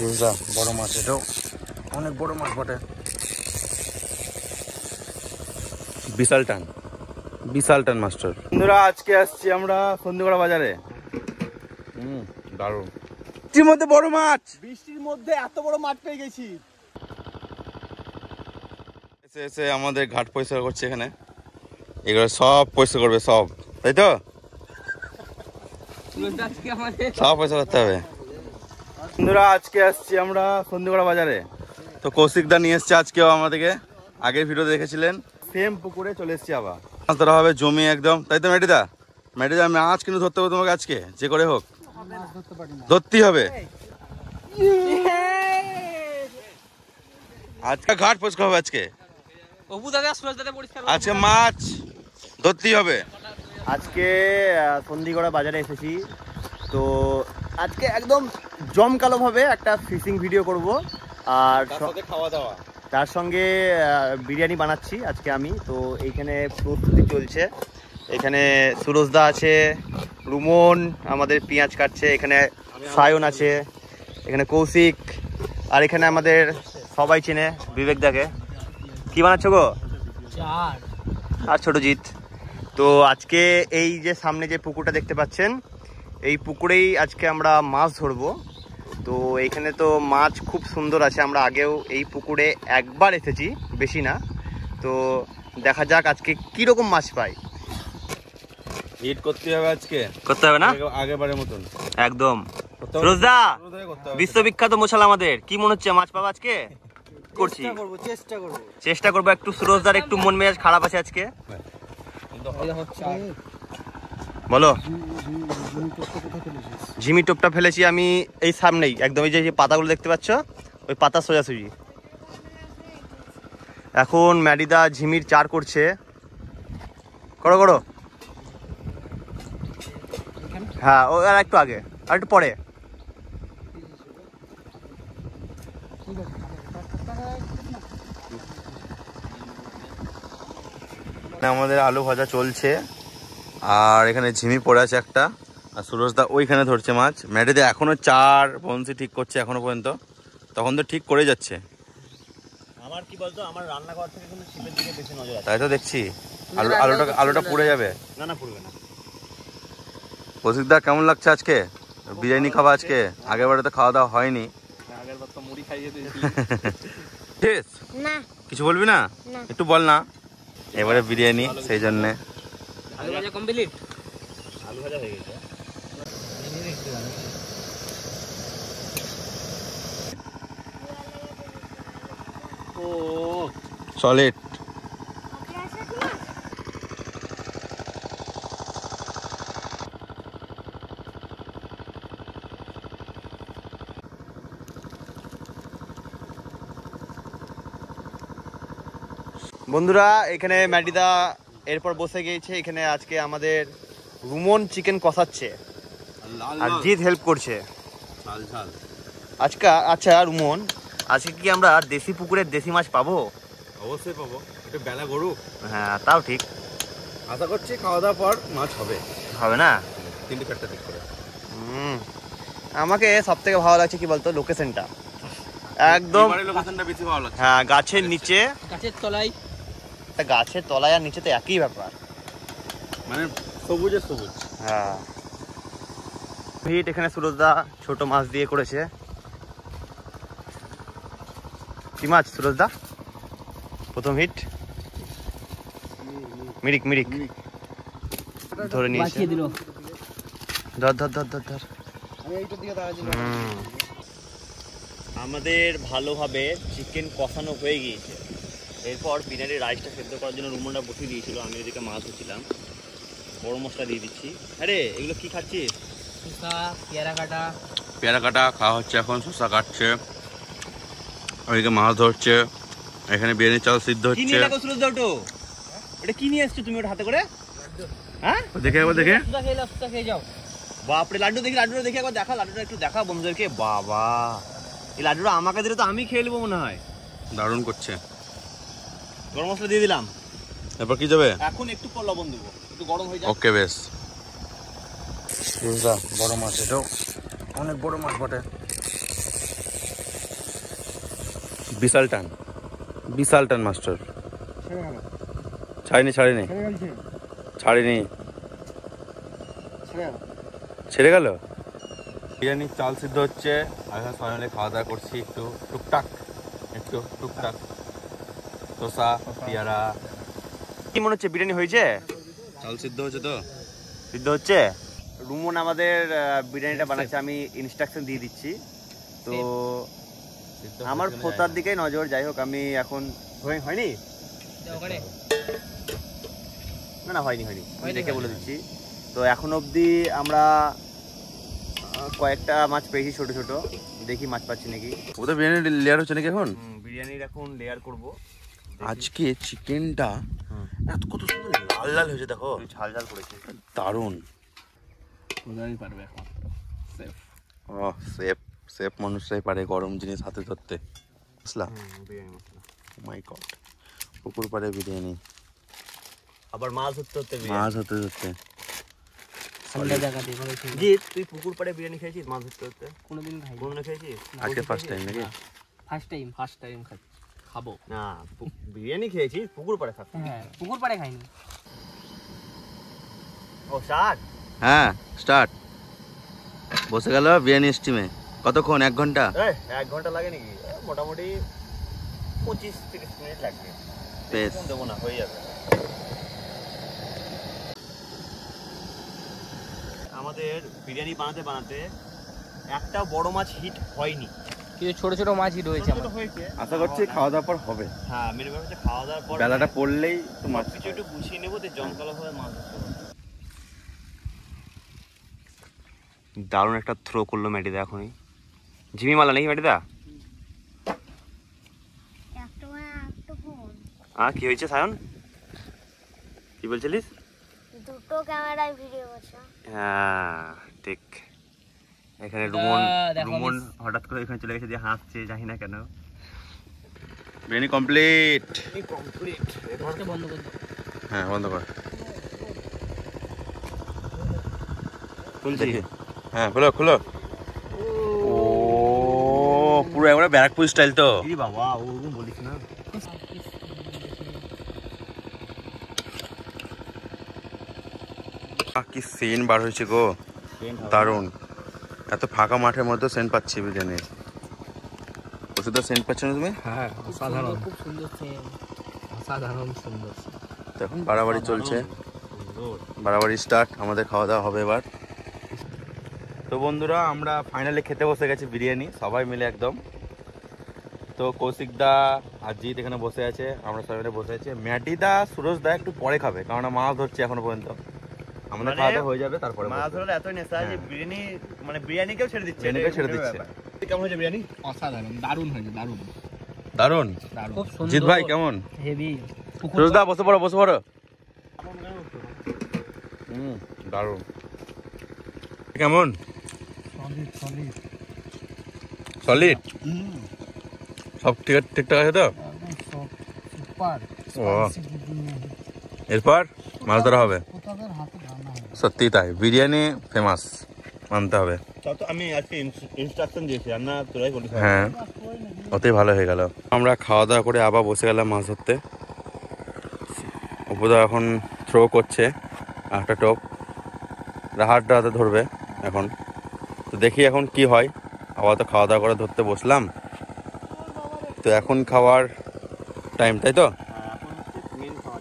রোজা বড় মাছ, এটাও অনেক বড় মাছ বটে। বিশাল টান মাস্টার। বন্ধুরা আজকে আসছি আমরা সন্ধিগড়া বাজারে। দারুণ বৃষ্টির মধ্যে বড় মাছ, বৃষ্টির মধ্যে এত বড় মাছ পেয়ে গেছি। এসে আমাদের ঘাট পরিষ্কার করছে এখানে, এগুলো সব পরিষ্কার করবে সব, তাই তো সব পরিষ্কার করতে হবে। বন্ধুরা আজকে আসছি আমরা সন্ধিগড়া বাজারে, তো কৌশিকদা নিয়ে এসছে আজকেও আমাদেরকে। আগের ভিডিও দেখেছিলেন, সেম পুকুরে চলে এসছি আবার। মাছ ধরা হবে জমি একদম, তাই তো ম্যাডিদা? ম্যাডিদা মাছ কিন্তু ধরতে হবে তোমাকে আজকে, যে করে হোক ধরতেই হবে। আজকে ঘাট পরিষ্কার হবে, আজকে আজকে মাছ ধরতেই হবে। আজকে সন্ধিগড়া বাজারে এসেছি, তো আজকে একদম জমকালো ভাবে একটা ফিশিং ভিডিও করব, আর খাওয়া দাওয়া, তার সঙ্গে বিরিয়ানি বানাচ্ছি আজকে আমি। তো এইখানে প্রস্তুতি চলছে, এখানে সুরজদা আছে, রুমন আমাদের পেঁয়াজ কাটছে, এখানে সায়ন আছে, এখানে কৌশিক, আর এখানে আমাদের সবাই চেনে বিবেকদাকে। কি বানাচ্ছ গো? আর ছোট জিৎ। তো আজকে এই যে সামনে যে পুকুরটা দেখতে পাচ্ছেন, এই পুকুরেই আজকে আমরা মাছ ধরবো। তো এইখানে তো মাছ খুব সুন্দর আছে, আমরা আগেও এই পুকুরে একবার এসেছি, বেশি না। তো দেখা যাক আজকে কিরকম মাছ পাই। হিট করতে হবে আজকে, করতে হবে না আগেবারের মতন একদম। রোজদা বিশ্ববিখ্যাত মশাল আমাদের, কি মনে হচ্ছে মাছ পাবো আজকে? করছি, চেষ্টা করবো একটু। সুরজদার একটু মন মেজাজ খারাপ আছে আজকে, বলো। ঝিমি টোপটা ফেলেছি আমি এই সামনেই একদম, এই যে পাতাগুলো দেখতে পাচ্ছ, ওই পাতা সোজাসুজি। এখন ম্যাডিদা ঝিমির চার করছে, করো করো। হ্যাঁ, ও আর একটু আগে, আর একটু পরে। আমাদের আলু ভাজা চলছে, আর এখানে ঝিমি পড়ে আছে একটা, আর সুরজদা ওইখানে ধরছে মাছ। ম্যাডিদা এখনো চার বংশী ঠিক করছে এখনো পর্যন্ত, তখন তো ঠিক করে যাচ্ছে। আমার কি বলতো, আমার রান্নাঘর থেকে কিন্তু ছিপের দিকে বেশি নজর আছে, তাই তো দেখছি। আলুটা পুড়ে যাবে। না না, পুড়বে না। কৌশিকদা কেমন লাগছে আজকে? বিরিয়ানি খাওয়া আজকে, আগের বারে তো খাওয়া দাওয়া হয়নি। আগের বার তো মুড়ি খাইয়ে দিয়েছি। না কিছু বলবি না? একটু বল না। এবারে বিরিয়ানি, সেই জন্যে। আলু ভাজা কমপ্লিট, আলু ভাজা হয়ে গেছে। ও সলিড। বন্ধুরা এখানে ম্যাডিদা এরপর বসে গিয়েছে, এখানে আজকে আমাদের রুমন চিকেন কষাচ্ছে আর জিৎ হেল্প করছে আজকে। আচ্ছা রুমন, আজকে কি আমরা দেশি পুকুরের দেশি মাছ পাবো? অবশ্যই পাবো, একটু বেলা গরু। হ্যাঁ তাও ঠিক, আশা করছি খাওয়া দাওয়ার পর মাছ হবে। হবে না? 3-4টা ঠিক করে। আমাকে সব থেকে ভালো লাগছে কি বলতো, লোকেশনটা একদম। লোকেশনটা বেশি ভালো লাগছে। হ্যাঁ, গাছের নিচে, গাছের তলায়। গাছের তলায় আর নিচে তো একই ব্যাপার, মানে সবুজে সবুজ। হ্যাঁ। হিট এখানে সুরজদা ছোট মাছ দিয়ে করেছে। কি মাছ সুরজদা? প্রথম হিট মিরিক মিরিক ধরে নিয়েছে। ধর ধর ধর ধর ধর। আমাদের ভালোভাবে চিকেন কষানো হয়ে গিয়েছে। এরপর বিরিয়ানির রাইসটা সেদ্ধ করার জন্য রুমনটা বসিয়ে দিয়েছিল, আমি ওদিকে মাছ হচ্ছিলাম। গরম মশলা দিয়ে দিচ্ছি। আরে এগুলো কি খাচ্ছিস? পেয়ারা কাটা খাওয়া হচ্ছে এখন, শসা কাটছে, ওইদিকে মাছ ধরছে, এখানে বিরিয়ানি চাল সিদ্ধ হচ্ছে। এটা কি নিয়ে এসছো তুমি ওটা হাতে করে? হ্যাঁ দেখে একবার দেখে। বাপরে, লাড্ডু দেখি, লাড্ডুটা দেখে একবার দেখা, লাড্ডুটা একটু দেখা বন্ধুদেরকে। বাবা, এই লাড্ডুটা আমাকে দিলে তো আমি খেয়ে নেবো মনে হয়। দারুণ করছে। গরম মশলা দিয়ে দিলাম, এরপর কি যাবে? এখন একটু পর লবণ দেবো, একটু গরম হয়ে যাবে। ওকে বেশ। বড় মাছ, এটাও অনেক বড় মাছ বটে। বিশাল টান মাস্টার। ছাড়িনি ছেড়ে গেল। বিরিয়ানির চাল সিদ্ধ হচ্ছে, আমরা সবাই মিলে খাওয়া দাওয়া করছি একটু টুকটাক শসা পেয়ারা। কি মনে হচ্ছে বিরিয়ানি হয়েছে? চাল সিদ্ধ হচ্ছে তো, সিদ্ধ হচ্ছে। রুমন আমাদের বিরিয়ানিটা বানাচ্ছে, আমি ইনস্ট্রাকশন দিয়ে দিচ্ছি। তো আমার ফোতার দিকে নজর, যাই হোক আমি এখন হয়নি না হয়নি আমি দেখে বলে দিচ্ছি। তো এখন অবধি আমরা কয়েকটা মাছ পেয়েছি ছোট ছোট, দেখি মাছ পাচ্ছি নাকি। ওদের বিরিয়ানি লেয়ার হচ্ছে নাকি এখন? বিরিয়ানির এখন লেয়ার করব। আজকে চিকেনটা এত কত সুন্দর লাল লাল হয়েছে, দেখো ঝাল ঝাল করেছে, দারুণ। সেফ মানুষরাই পারে গরম জিনিস হাতে ধরতে। মাই গড, পুকুর পাড়ে বিরিয়ানি, আবার মাছ ধরতে জিৎ, তুই পুকুর পাড়ে বিরিয়ানি খেয়েছিস মাছ ধরতে? কোনোদিন খেয়েছিস? আজকে ফার্স্ট টাইম নাকি? ফার্স্ট টাইম খাবো না, বিরিয়ানি খেয়েছিস পুকুর পাড়ে? হ্যাঁ, পুকুর পাড়ে খাইনি। ও স্টার্ট। হ্যাঁ স্টার্ট। বসে গেল বিরিয়ানি স্টিমে। কতক্ষণ? 1 ঘন্টা? 1 ঘন্টা লাগে নাকি? মোটামুটি 25-30 মিনিট লাগবে। বেশ, দেবো না, হয়ে যাবে। আমাদের বিরিয়ানি বানাতে একটা বড় মাছ হিট হয়নি, কিছু ছোট ছোট মাছই রয়েছে। আশা করছি খাওয়া দাওয়ার পর হবে। হ্যাঁ, মেন ব্যাপার হচ্ছে খাওয়া দাওয়ার পর বেলাটা পড়লেই তো মাছ কিছু একটু গুছিয়ে নেবো, জমকালো ভাবে মাছ ধরতে হবে। দারুণ একটা থ্রো করলো ম্যাটিদা এখনই। ঝিমি মালা নাকি ম্যাটিদা? কি হয়েছে সায়ন, কি বলছিলিস? দুটো ক্যামেরায় ভিডিও করছো। হ্যাঁ ঠিক। এখানে রুমন হঠাৎ করে এখানে চলে গেছে, দিয়ে হাসছে, জানি না কেন। বিরিয়ানি কমপ্লিট। বন্ধ করে হ্যাঁ বন্ধ কর। খুলছি। হ্যাঁ খুলো। ও পুরো একবারে ব্যারাকপুর স্টাইল তো। এই বাবা, ওরকম বলিস না। কি সেন বার হয়েছে গো, দারুণ। এত ফাঁকা মাঠের মধ্যে সেন্ট পাচ্ছি বিরিয়ানির। ওষুধ সেন্ট পাচ্ছ না তুমি? হ্যাঁ, অসাধারণ, খুব সুন্দর সেন্ট, অসাধারণ সুন্দর। এখন বাড়াবাড়ি চলছে, বাড়াবাড়ি স্টার্ট। আমাদের খাওয়া দাওয়া হবে এবার। তো বন্ধুরা, আমরা ফাইনালি খেতে বসে গেছি বিরিয়ানি সবাই মিলে একদম। তো কৌশিকদা আর জিৎ এখানে বসে আছে, আমরা সবাই মিলে বসে আছি। ম্যাটিদা সুরজদা একটু পরে খাবে, কারণ মাছ ধরছে এখনো পর্যন্ত। আমাদের খাওয়া দাওয়া হয়ে যাবে তারপরে। মাছ ধরার এত নেশা যে বিরিয়ানিকেও ছেড়ে দিচ্ছে। কেমন হয়েছে বিরিয়ানি? অসাধারণ, দারুণ হয়েছে, দারুণ। খুব সুন্দর। জিৎ ভাই কেমন? হেভি। সুরজদা বসে পড়ো। দারুণ। কেমন? সলিড। সব ঠিকঠাক আছে তো? ও, এরপর মাছ ধরা হবে। সত্যি তাই, বিরিয়ানি ফেমাস, মানতে হবে। আমি আজকে ইনস্ট্রাকশন দিয়েছি, রান্না তোরাই করিস। হ্যাঁ, ওতেই ভালো হয়ে গেল। আমরা খাওয়া দাওয়া করে আবার বসে গেলাম মাছ ধরতে। উপদা এখন থ্রো করছে একটা টোপ, রাহাতটা হাতে ধরবে এখন। তো দেখি এখন কি হয়। আবার তো খাওয়া দাওয়া করে ধরতে বসলাম, তো এখন খাওয়ার টাইম, তাই তো?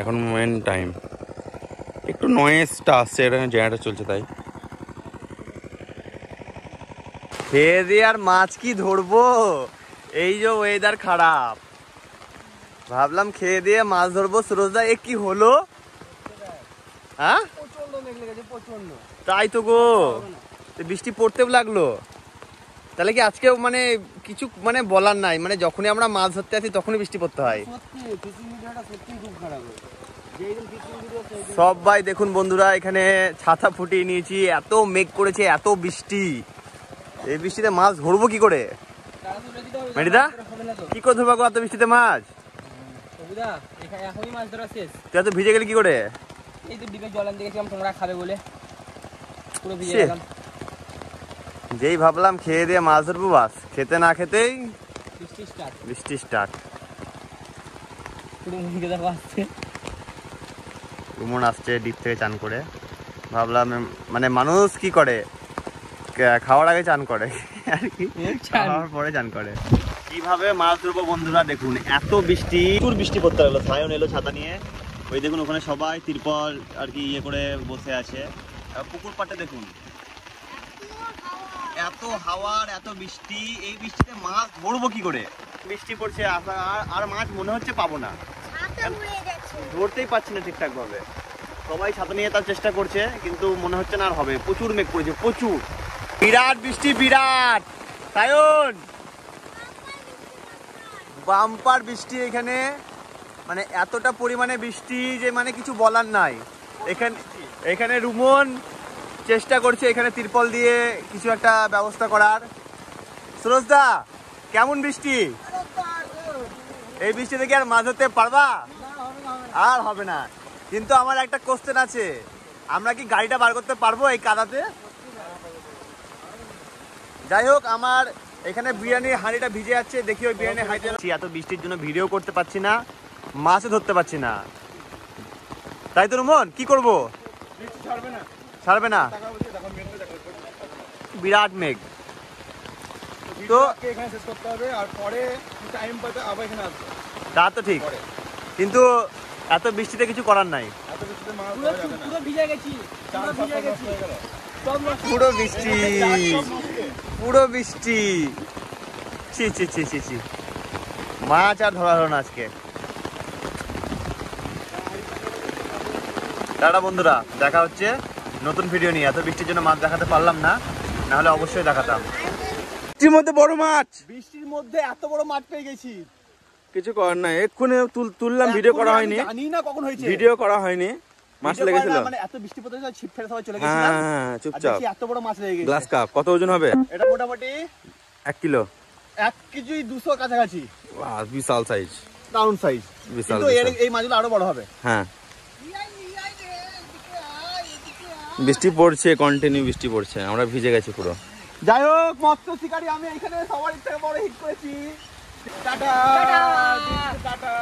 এখন মেন টাইম। একটু নয়েজটা আসছে, এটা জেনারেটর চলছে তাই। খেয়ে দিয়ে আর মাছ কি ধরবো, এই যে ওয়েদার খারাপ। ভাবলাম খেয়ে দিয়ে মাছ ধরবো। সুরজদা, এ কি হলো? হ্যাঁ, তাই তো গো, বৃষ্টি পড়তেও লাগলো। তাহলে কি আজকেও কিছু বলার নাই, যখনই আমরা মাছ ধরতে আসি তখনই বৃষ্টি পড়তে হয়। সবাই দেখুন বন্ধুরা, এখানে ছাতা ফুটিয়ে নিয়েছি, এত মেঘ করেছে, এত বৃষ্টি। এই বৃষ্টিতে মাছ ধরবো কি করে? মেডিদা, কি করে ধরবো এত বৃষ্টিতে মাছ? তুই এত ভিজে গেলি কি করে? এই তো ডিপে জল আনতে গেছিলাম, তোমরা খাবে বলে পুরো ভিজে গেলাম। যেই ভাবলাম খেয়ে দিয়ে মাছ ধরবো, বাস খেতে না খেতেই বৃষ্টি স্টার্ট। রুমন আসছে ডিপ থেকে চান করে। ভাবলাম মানে মানুষ কি করে, খাওয়ার আগে চান করে আর কি, খাওয়ার পরে চান করে। কিভাবে মাছ ধরবো বন্ধুরা দেখুন, এত বৃষ্টি, প্রচুর বৃষ্টি পড়তে লাগলো। সায়ন এলো ছাতা নিয়ে, ওই দেখুন ওখানে সবাই তিরপল আর কি ইয়ে করে বসে আছে। পুকুর পাড়ে দেখুন এত হাওয়ার এত বৃষ্টি, এই বৃষ্টিতে মাছ ধরবো কি করে? বৃষ্টি পড়ছে আর মাছ মনে হচ্ছে পাবো না, ধরতেই পারছি না ঠিকঠাক ভাবে। সবাই ছাতা নিয়ে তার চেষ্টা করছে কিন্তু মনে হচ্ছে না আর হবে। প্রচুর মেঘ পড়েছে, প্রচুর, বিরাট বৃষ্টি, বিরাট। সায়ন বাম্পার বৃষ্টি এখানে, মানে এতটা পরিমাণে বৃষ্টি যে মানে কিছু বলার নাই। এখানে রুমন চেষ্টা করছে এখানে তিরপল দিয়ে কিছু একটা ব্যবস্থা করার। সুরজদা কেমন বৃষ্টি? এই বৃষ্টিতে কি আর মাছ ধরতে পারবা? আর হবে না। কিন্তু আমার একটা কোশ্চেন আছে, আমরা কি গাড়িটা বার করতে পারবো এই কাদাতে? যাই হোক, আমার এখানে বিরিয়ানির হাঁড়িটা ভিজে যাচ্ছে, দেখি ওই বিরিয়ানির হাঁড়িটা। এত বৃষ্টির জন্য ভিডিও করতে পারছি না, মাছও ধরতে পারছি না, তাই তো রুমন কি করবো? ছাড়বে না, বিরাট মেঘ। তো তা তো ঠিক, কিন্তু এত বৃষ্টিতে কিছু করার নাই। পুরো বৃষ্টি, পুরো বৃষ্টি, ছি ছি ছি ছি ছি। মাছ আর ধরা হলো না আজকে। টাটা বন্ধুরা, দেখা হচ্ছে নতুন ভিডিও নিয়ে। এত বৃষ্টির জন্য মাছ দেখাতে পারলাম না, নাহলে অবশ্যই দেখাতাম। বৃষ্টির মধ্যে বড় মাছ, বৃষ্টির মধ্যে এত বড় মাছ পেয়ে গেছি, কিছু করার নাই। এক্ষুনি তুললাম, ভিডিও করা হয়নি, জানি না কখন হয়েছে, ভিডিও করা হয়নি। মাছ লেগেছিল, মানে এত বৃষ্টি পড়তে ছিপ ফেলে সবাই চলে গেছিলাম। হ্যাঁ চুপচাপ। এত বড় মাছ লেগে গেছে। গ্লাস কাপ কত ওজন হবে? এটা মোটামুটি 1 কিলো, 1 কেজি 200 কাছাকাছি। বাহ, বিশাল সাইজ, দারুণ সাইজ। বিশাল। কিন্তু এই মাছগুলো আরো বড় হবে। হ্যাঁ, বৃষ্টি পড়ছে, কন্টিনিউ বৃষ্টি পড়ছে, আমরা ভিজে গেছি পুরো। যাই হোক, মৎস্য শিকারী আমি এখানে সবার থেকে বড় হিট করেছি। Tata tata.